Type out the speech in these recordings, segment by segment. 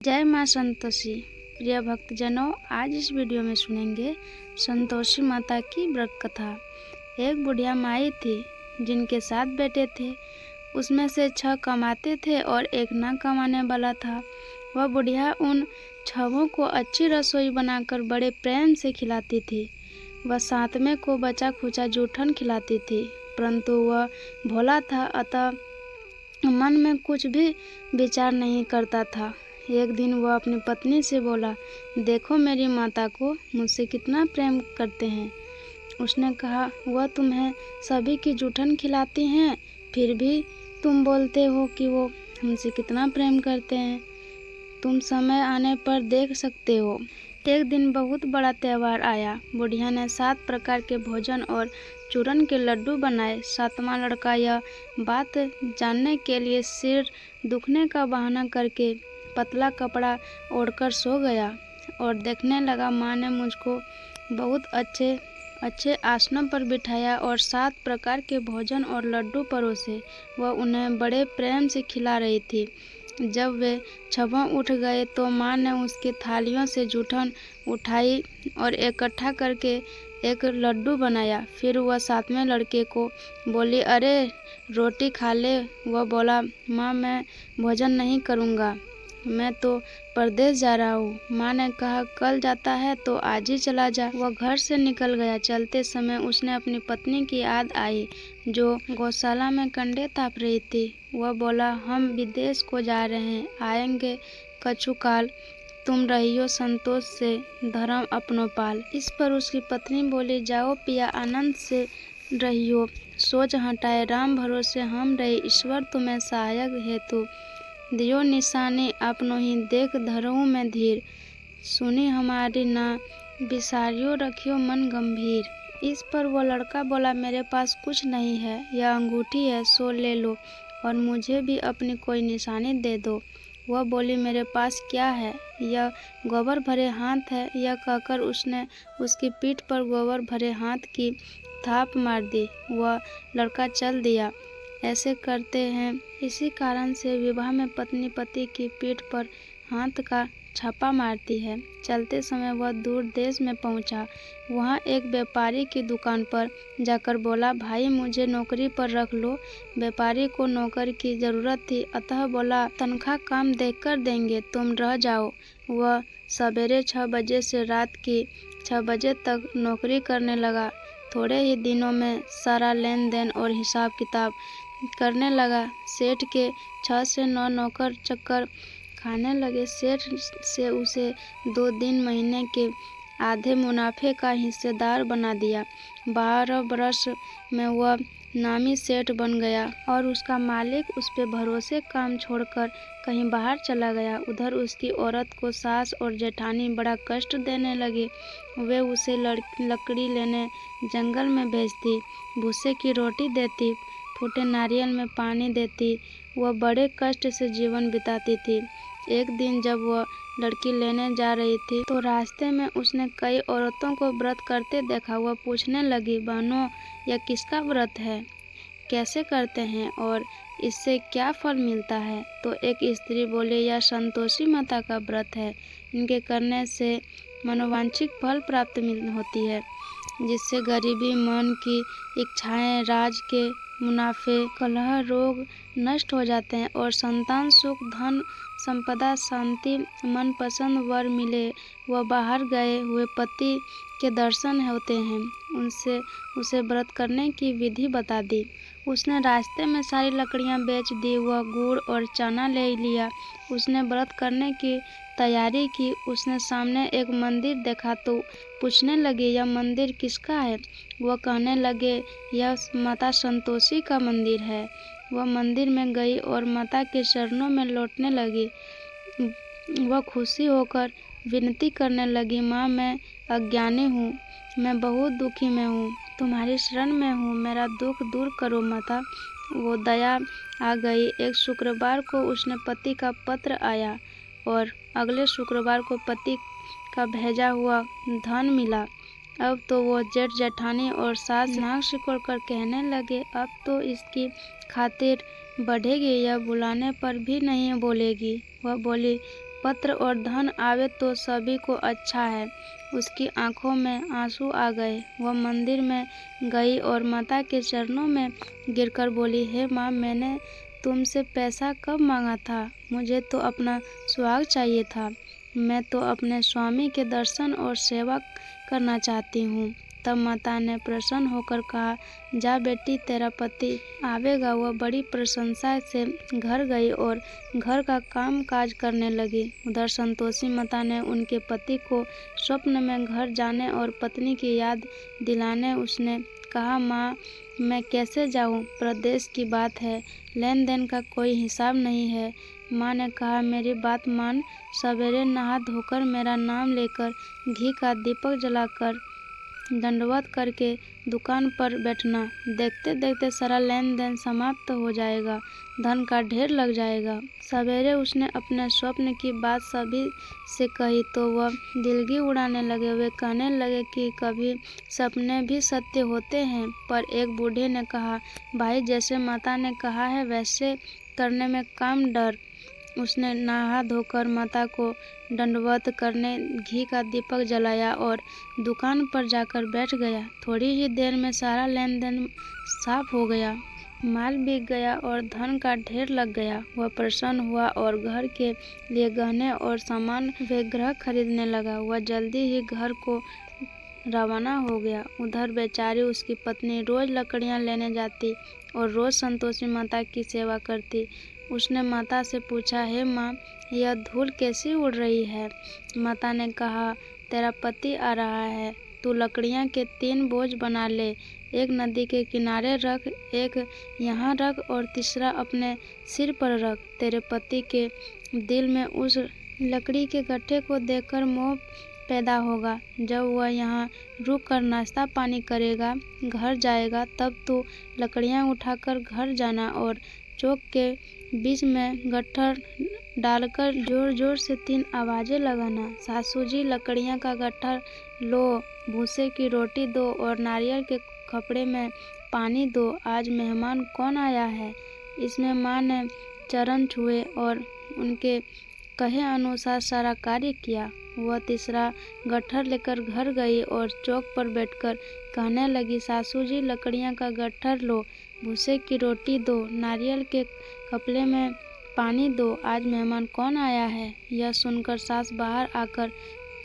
जय माँ संतोषी। प्रिय भक्तजनों, आज इस वीडियो में सुनेंगे संतोषी माता की व्रत कथा। एक बुढ़िया माई थी जिनके 7 बेटे थे। उसमें से 6 कमाते थे और एक न कमाने वाला था। वह बुढ़िया उन 6 को अच्छी रसोई बनाकर बड़े प्रेम से खिलाती थी। वह 7वें को बचा खुचा जूठन खिलाती थी, परंतु वह भोला था, अतः मन में कुछ भी विचार नहीं करता था। एक दिन वह अपनी पत्नी से बोला, देखो मेरी माता को मुझसे कितना प्रेम करते हैं। उसने कहा, वह तुम्हें सभी की जूठन खिलाती हैं, फिर भी तुम बोलते हो कि वो हमसे कितना प्रेम करते हैं। तुम समय आने पर देख सकते हो। एक दिन बहुत बड़ा त्यौहार आया। बुढ़िया ने 7 प्रकार के भोजन और चूरन के लड्डू बनाए। 7वां लड़का यह बात जानने के लिए सिर दुखने का बहाना करके पतला कपड़ा ओढ़कर सो गया और देखने लगा। माँ ने मुझको बहुत अच्छे आसनों पर बिठाया और 7 प्रकार के भोजन और लड्डू परोसे। वह उन्हें बड़े प्रेम से खिला रही थी। जब वे 6 उठ गए तो माँ ने उसकी थालियों से जूठन उठाई और इकट्ठा करके एक लड्डू बनाया। फिर वह 7वें लड़के को बोली, अरे रोटी खा ले। वह बोला, माँ मैं भोजन नहीं करूँगा, मैं तो परदेश जा रहा हूँ। माँ ने कहा, कल जाता है तो आज ही चला जा। वह घर से निकल गया। चलते समय उसने अपनी पत्नी की याद आई जो गौशाला में कंडे ताप रही थी। वह बोला, हम विदेश को जा रहे हैं, आएंगे कछु काल, तुम रहियो संतोष से धर्म अपनो पाल। इस पर उसकी पत्नी बोली, जाओ पिया आनंद से रहियो, सोच हटाए राम भरोसे हम रहे, ईश्वर तुम्हें सहायक हेतु दियो निशानी, अपनो ही देख धरऊँ मैं धीर, सुनी हमारी ना बिसारियो रखियो मन गंभीर। इस पर वो लड़का बोला, मेरे पास कुछ नहीं है, यह अंगूठी है, सो ले लो और मुझे भी अपनी कोई निशानी दे दो। वह बोली, मेरे पास क्या है, यह गोबर भरे हाथ है। यह कहकर उसने उसकी पीठ पर गोबर भरे हाथ की थाप मार दी। वह लड़का चल दिया। ऐसे करते हैं। इसी कारण से विवाह में पत्नी पति की पीठ पर हाथ का छापा मारती है। चलते समय वह दूर देश में पहुंचा। वहां एक व्यापारी की दुकान पर जाकर बोला, भाई मुझे नौकरी पर रख लो। व्यापारी को नौकर की जरूरत थी, अतः बोला, तनख्वाह काम देखकर देंगे, तुम रह जाओ। वह सवेरे 6 बजे से रात की 6 बजे तक नौकरी करने लगा। थोड़े ही दिनों में सारा लेन देन और हिसाब किताब करने लगा। सेठ के 6 से 9 नौकर चक्कर खाने लगे। सेठ से उसे 2 दिन महीने के आधे मुनाफे का हिस्सेदार बना दिया। 12 वर्ष में वह नामी सेठ बन गया और उसका मालिक उस पे भरोसे काम छोड़कर कहीं बाहर चला गया। उधर उसकी औरत को सास और जेठानी बड़ा कष्ट देने लगे। वे उसे लकड़ी लेने जंगल में भेजती, भूसे की रोटी देती, फूटे नारियल में पानी देती। वह बड़े कष्ट से जीवन बिताती थी। एक दिन जब वह लड़की लेने जा रही थी तो रास्ते में उसने कई औरतों को व्रत करते देखा। वह पूछने लगी, बहनों यह किसका व्रत है, कैसे करते हैं और इससे क्या फल मिलता है? तो एक स्त्री बोली, यह संतोषी माता का व्रत है। इनके करने से मनोवांछित फल प्राप्त होती है, जिससे गरीबी, मन की इच्छाएं, राज के मुनाफे, कलह, रोग नष्ट हो जाते हैं और संतान सुख, धन संपदा, शांति, मनपसंद वर मिले। वह बाहर गए हुए पति के दर्शन होते हैं। उसे व्रत करने की विधि बता दी। उसने रास्ते में सारी लकड़ियां बेच दी। वह गुड़ और चना ले लिया। उसने व्रत करने की तैयारी की। उसने सामने एक मंदिर देखा तो पूछने लगे, यह मंदिर किसका है? वह कहने लगे, यह माता संतोषी का मंदिर है। वह मंदिर में गई और माता के चरणों में लौटने लगी। वह खुशी होकर विनती करने लगी, माँ मैं अज्ञानी हूँ, मैं बहुत दुखी में हूँ, तुम्हारी शरण में हूँ, मेरा दुख दूर करो माता। वो दया आ गई। एक शुक्रवार को उसने पति का पत्र आया और अगले शुक्रवार को पति का भेजा हुआ धन मिला। अब तो वो जेठ जेठानी और सास नाक सिकोड़ कर कहने लगे, अब तो इसकी खातिर बढ़ेगी, यह बुलाने पर भी नहीं बोलेगी। वह बोली, पत्र और धन आवे तो सभी को अच्छा है। उसकी आंखों में आंसू आ गए। वह मंदिर में गई और माता के चरणों में गिरकर बोली, हे माँ, मैंने तुमसे पैसा कब मांगा था? मुझे तो अपना सुहाग चाहिए था। मैं तो अपने स्वामी के दर्शन और सेवा करना चाहती हूँ। तब माता ने प्रसन्न होकर कहा, जा बेटी, तेरा पति आवेगा। वह बड़ी प्रशंसा से घर गई और घर का काम काज करने लगी। उधर संतोषी माता ने उनके पति को स्वप्न में घर जाने और पत्नी की याद दिलाने उसने कहा, माँ, मैं कैसे जाऊँ? प्रदेश की बात है, लेन देन का कोई हिसाब नहीं है। माँ ने कहा, मेरी बात मान, सवेरे नहा धोकर मेरा नाम लेकर घी का दीपक जलाकर दंडवत करके दुकान पर बैठना। देखते देखते सारा लेन देन समाप्त हो जाएगा, धन का ढेर लग जाएगा। सवेरे उसने अपने स्वप्न की बात सभी से कही तो वह दिलगी उड़ाने लगे। वे कहने लगे कि कभी सपने भी सत्य होते हैं। पर एक बूढ़े ने कहा, भाई, जैसे माता ने कहा है वैसे करने में काम डर। उसने नहा धोकर माता को दंडवत करने घी का दीपक जलाया और दुकान पर जाकर बैठ गया। थोड़ी ही देर में सारा लेन देन साफ हो गया, माल बिक गया और धन का ढेर लग गया। वह प्रसन्न हुआ और घर के लिए गहने और सामान व ग्रह खरीदने लगा। वह जल्दी ही घर को रवाना हो गया। उधर बेचारी उसकी पत्नी रोज लकड़ियां लेने जाती और रोज संतोषी माता की सेवा करती। उसने माता से पूछा, हे माँ, यह धूल कैसी उड़ रही है? माता ने कहा, तेरा पति आ रहा है, तू लकड़ियाँ के 3 बोझ बना ले। एक नदी के किनारे रख, एक यहाँ रख और तीसरा अपने सिर पर रख। तेरे पति के दिल में उस लकड़ी के गट्ठे को देखकर मोह पैदा होगा। जब वह यहाँ रुक कर नाश्ता पानी करेगा, घर जाएगा, तब तू लकड़ियाँ उठाकर घर जाना और चौक के बीच में गट्ठर डालकर जोर जोर से 3 आवाजें लगाना। सासू जी, लकड़ियाँ का गट्ठर लो, भूसे की रोटी दो और नारियल के कपड़े में पानी दो। आज मेहमान कौन आया है? इसमें माँ ने चरण छुए और उनके कहे अनुसार सारा कार्य किया। वह तीसरा गट्ठर लेकर घर गई और चौक पर बैठकर कहने लगी, सासू जी, लकड़ियाँ का गट्ठर लो, भूसे की रोटी दो, नारियल के कपड़े में पानी दो। आज मेहमान कौन आया है? यह सुनकर सास बाहर आकर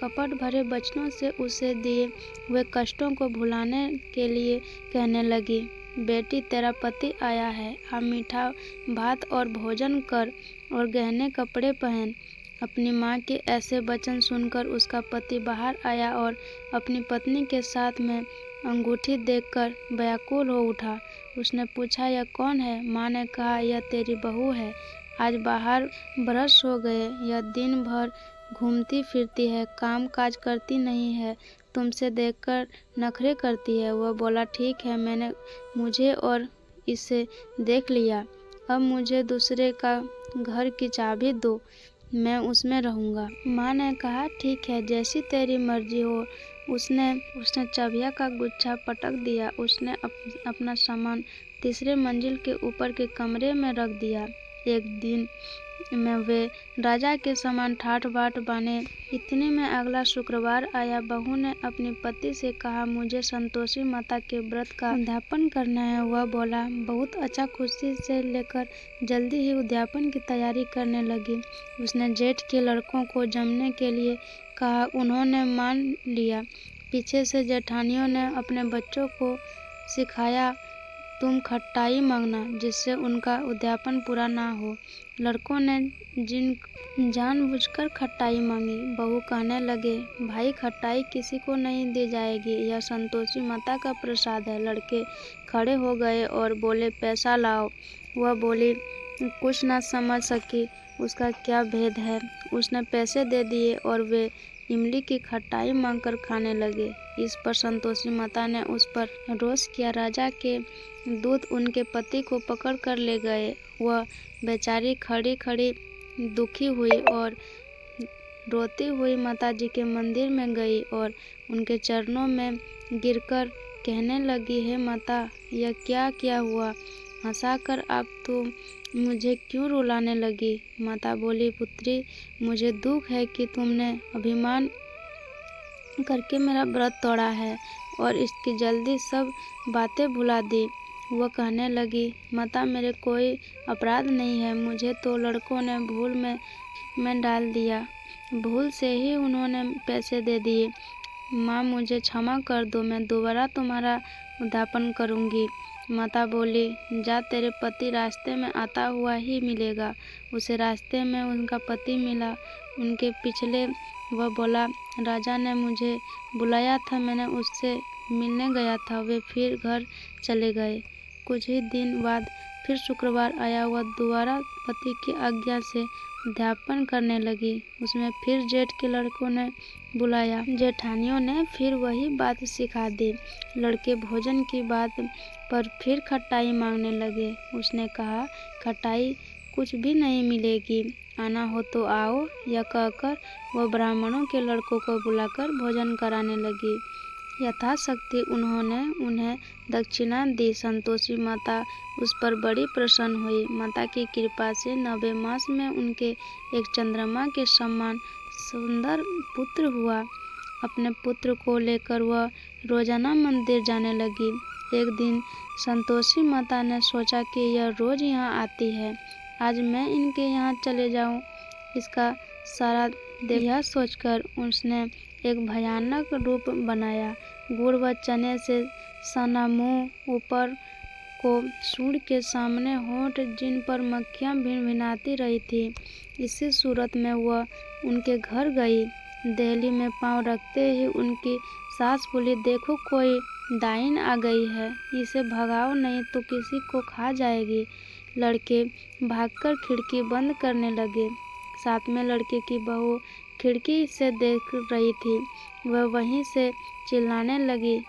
कपट भरे वचनों से उसे दिए हुए कष्टों को भुलाने के लिए कहने लगी, बेटी, तेरा पति आया है, आप मीठा भात और भोजन कर और गहने कपड़े पहन। अपनी माँ के ऐसे वचन सुनकर उसका पति बाहर आया और अपनी पत्नी के साथ में अंगूठी देखकर व्याकुल हो उठा। उसने पूछा, यह कौन है? माँ ने कहा, यह तेरी बहू है। आज बाहर बरस हो गए, यह दिन भर घूमती फिरती है, काम काज करती नहीं है, तुमसे देखकर नखरे करती है। वह बोला, ठीक है, मैंने मुझे और इसे देख लिया, अब मुझे दूसरे का घर की चाबी दो, मैं उसमें रहूँगा। माँ ने कहा, ठीक है, जैसी तेरी मर्जी हो। उसने चाबिया का गुच्छा पटक दिया। उसने अपना सामान तीसरे मंजिल के ऊपर के कमरे में रख दिया। एक दिन में वे राजा के समान ठाठ बाट बाने। इतने में अगला शुक्रवार आया। बहू ने अपने पति से कहा, मुझे संतोषी माता के व्रत का उद्यापन करना है। वह बोला, बहुत अच्छा। खुशी से लेकर जल्दी ही उद्यापन की तैयारी करने लगी। उसने जेठ के लड़कों को जमने के लिए कहा, उन्होंने मान लिया। पीछे से जेठानियों ने अपने बच्चों को सिखाया, तुम खट्टाई मांगना, जिससे उनका उद्यापन पूरा ना हो। लड़कों ने जानबूझकर खट्टाई मांगी। बहू कहने लगे, भाई, खट्टाई किसी को नहीं दी जाएगी, यह संतोषी माता का प्रसाद है। लड़के खड़े हो गए और बोले, पैसा लाओ। वह बोली, कुछ ना समझ सकी उसका क्या भेद है। उसने पैसे दे दिए और वे इमली की खट्टाई मांगकर खाने लगे। इस पर संतोषी माता ने उस पर रोष किया। राजा के दूत उनके पति को पकड़ कर ले गए। वह बेचारी खड़ी खड़ी दुखी हुई और रोती हुई माताजी के मंदिर में गई और उनके चरणों में गिरकर कहने लगी, हे माता, यह क्या हुआ? हंसाकर आप तो मुझे क्यों रुलाने लगी? माता बोली, पुत्री, मुझे दुख है कि तुमने अभिमान करके मेरा व्रत तोड़ा है और इसकी जल्दी सब बातें भुला दी। वह कहने लगी, माता, मेरे कोई अपराध नहीं है, मुझे तो लड़कों ने भूल में डाल दिया। भूल से ही उन्होंने पैसे दे दिए। माँ, मुझे क्षमा कर दो, मैं दोबारा तुम्हारा उद्यापन करूँगी। माता बोली, जा, तेरे पति रास्ते में आता हुआ ही मिलेगा। उसे रास्ते में उनका पति मिला। उनके पिछले वह बोला, राजा ने मुझे बुलाया था, मैंने उससे मिलने गया था। वे फिर घर चले गए। कुछ ही दिन बाद फिर शुक्रवार आया। वह दोबारा पति की आज्ञा से अध्यापन करने लगी। उसमें फिर जेठ के लड़कों ने बुलाया। जेठानियों ने फिर वही बात सिखा दी। लड़के भोजन की बात पर फिर खटाई मांगने लगे। उसने कहा, खटाई कुछ भी नहीं मिलेगी, आना हो तो आओ। यह कहकर वह ब्राह्मणों के लड़कों को बुलाकर भोजन कराने लगी। यथाशक्ति उन्होंने उन्हें दक्षिणा दी। संतोषी माता उस पर बड़ी प्रसन्न हुई। माता की कृपा से 9वें मास में उनके एक चंद्रमा के समान सुंदर पुत्र हुआ। अपने पुत्र को लेकर वह रोजाना मंदिर जाने लगी। एक दिन संतोषी माता ने सोचा कि यह रोज यहाँ आती है, आज मैं इनके यहाँ चले जाऊँ, इसका सारा देख। यह सोचकर उसने एक भयानक रूप बनाया। गुड़ व चने से सना मुँह, ऊपर को सूंड के सामने होंठ, जिन पर मक्खियाँ भिनभिनाती रही थी। इसी सूरत में वह उनके घर गई। देहली में पांव रखते ही उनकी सास बोली, देखो, कोई डाइन आ गई है, इसे भगाओ नहीं तो किसी को खा जाएगी। लड़के भागकर खिड़की बंद करने लगे। साथ में लड़के की बहू खिड़की से देख रही थी। वह वहीं से चिल्लाने लगी,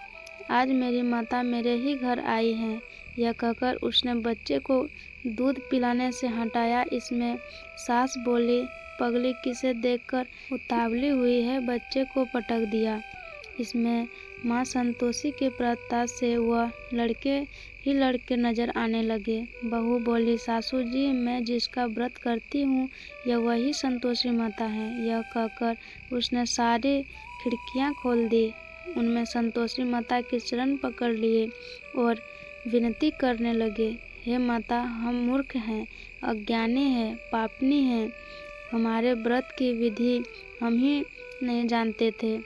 आज मेरी माता मेरे ही घर आई है। यह कहकर उसने बच्चे को दूध पिलाने से हटाया। इसमें सास बोली, पगली किसे देखकर उतावली हुई है, बच्चे को पटक दिया। इसमें माँ संतोषी के प्रताप से वह लड़के नजर आने लगे। बहू बोली, सासू जी, मैं जिसका व्रत करती हूँ यह वही संतोषी माता है। यह कहकर उसने सारी खिड़कियाँ खोल दी। उनमें संतोषी माता के चरण पकड़ लिए और विनती करने लगे, हे माता, हम मूर्ख हैं, अज्ञानी हैं, पापनी हैं। हमारे व्रत की विधि हम ही नहीं जानते थे।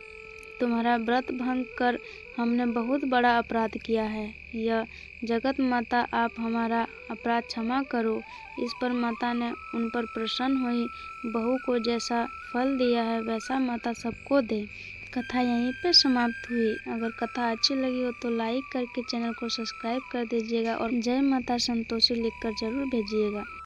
तुम्हारा व्रत भंग कर हमने बहुत बड़ा अपराध किया है। यह जगत माता, आप हमारा अपराध क्षमा करो। इस पर माता ने उन पर प्रसन्न हुई। बहू को जैसा फल दिया है वैसा माता सबको दे। कथा यहीं पे समाप्त हुई। अगर कथा अच्छी लगी हो तो लाइक करके चैनल को सब्सक्राइब कर दीजिएगा और जय माता संतोषी लिखकर जरूर भेजिएगा।